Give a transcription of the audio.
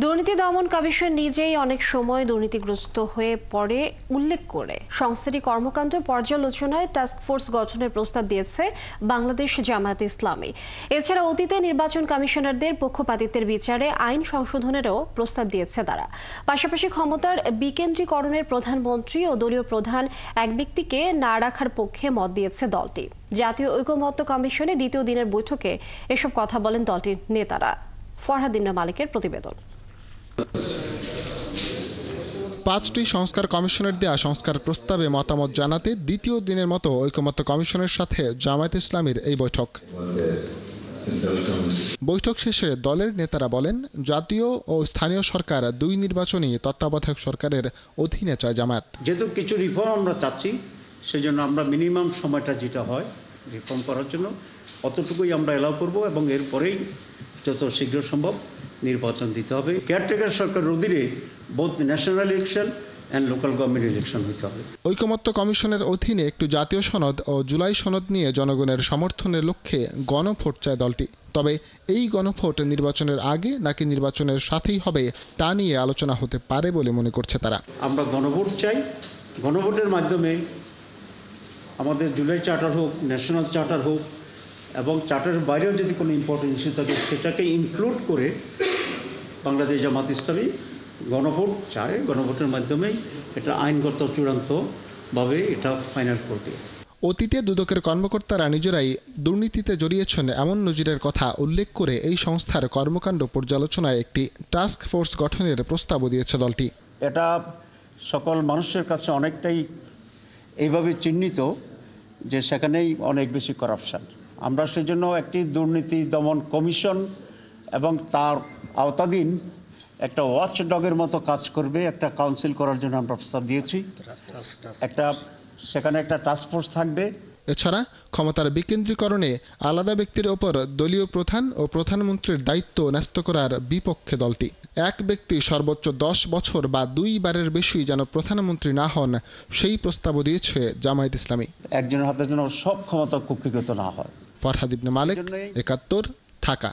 দুর্নীতি দমন কমিশন নিজেই অনেক সময় দুর্নীতিগ্রস্ত হয়ে পড়ে উল্লেখ করে সংস্থাটি কর্মকাণ্ড পর্যালোচনায় টাস্কফোর্স গঠনের প্রস্তাব দিয়েছে বাংলাদেশ জামায়াতে ইসলামী। এছাড়া অতীতে নির্বাচন কমিশনারদের পক্ষপাতিত্বের বিচারে আইন সংশোধনেরও প্রস্তাব দিয়েছে তারা। পাশাপাশি ক্ষমতার বিকেন্দ্রীকরণের প্রধানমন্ত্রী ও দলীয় প্রধান এক ব্যক্তিকে না রাখার পক্ষে মত দিয়েছে দলটি। জাতীয় ঐকমত্য কমিশনে দ্বিতীয় দিনের বৈঠকে এসব কথা বলেন দলটির নেতারা। ফরহাদ ইবনে মালিকের প্রতিবেদন। 5টি সংস্কার কমিশনের দেয়া সংস্কার প্রস্তাবে মতামত জানাতে দ্বিতীয় দিনের মতো ঐকমত্য কমিশনের সাথে জামায়াত ইসলামীর এই বৈঠক শেষে দলের নেতারা বলেন, জাতীয় ও স্থানীয় সরকার দুই নির্বাচনই তত্ত্বাবধায়ক সরকারের অধীনে চায় জামায়াত। যেহেতু কিছু রিফর্ম আমরা চাচ্ছি, সেজন্য আমরা মিনিমাম সময়টা যেটা হয় রিফর্ম করার জন্য অতটুকুই আমরা এলাও করব এবং এরপরেই যত শীঘ্র সম্ভব নির্বাচন দিতে হবে। কেয়ারটেকার সরকারের অধীনে both national election and local government election হতে হবে। ঐকমত্য কমিশনের অধীনে একটু জাতীয় সনদ ও জুলাই সনদ নিয়ে জনগণের সমর্থনের লক্ষ্যে গণভোট চায় দলটি। তবে এই গণভোট নির্বাচনের আগে নাকি নির্বাচনের সাথেই হবে তা নিয়ে আলোচনা হতে পারে বলে মনে করছে তারা। আমরা গণভোট চাই। গণভোটের মাধ্যমে আমাদের জুলাই চার্টার হোক, ন্যাশনাল চার্টার হোক এবং চার্টারের বাইরেও যদি কোনো ইম্পর্টেন্ট ইস্যু থাকে সেটাকে ইনক্লুড করে বাংলাদেশ জামায়াত ইসলামী গণভোট চায়। গণভোটের মাধ্যমেই এটা আইনগত চূড়ান্তভাবে এটা ফাইনাল করবে। অতীতে দুদকের কর্মকর্তারা নিজেরাই দুর্নীতিতে জড়িয়েছেন এমন নজিরের কথা উল্লেখ করে এই সংস্থার কর্মকাণ্ড পর্যালোচনায় একটি টাস্ক ফোর্স গঠনের প্রস্তাবও দিয়েছে দলটি। এটা সকল মানুষের কাছে অনেকটাই এইভাবে চিহ্নিত যে সেখানেই অনেক বেশি করাপশন। আমরা সেজন্য একটি দুর্নীতি দমন কমিশন এবং তার আওতাধীন একটা ওয়াচ ডগের মতো কাজ করবে একটা কাউন্সিল করার জন্য আমরা প্রস্তাব দিয়েছি। সেখানে একটা টাস্কফোর্স থাকবে। এছাড়া ক্ষমতার বিকেন্দ্রীকরণে আলাদা ব্যক্তির ওপর দলীয় প্রধান ও প্রধানমন্ত্রীর দায়িত্ব ন্যস্ত করার বিপক্ষে দলটি। এক ব্যক্তি সর্বোচ্চ 10 বছর বা 2 বারের বেশি যেন প্রধানমন্ত্রী না হন সেই প্রস্তাবও দিয়েছে জামায়াত ইসলামী। একজনের হাতে যেন সব ক্ষমতা কুক্ষিগত না হয়। ফরহাদ ইবনে মালিক, 71, ঢাকা।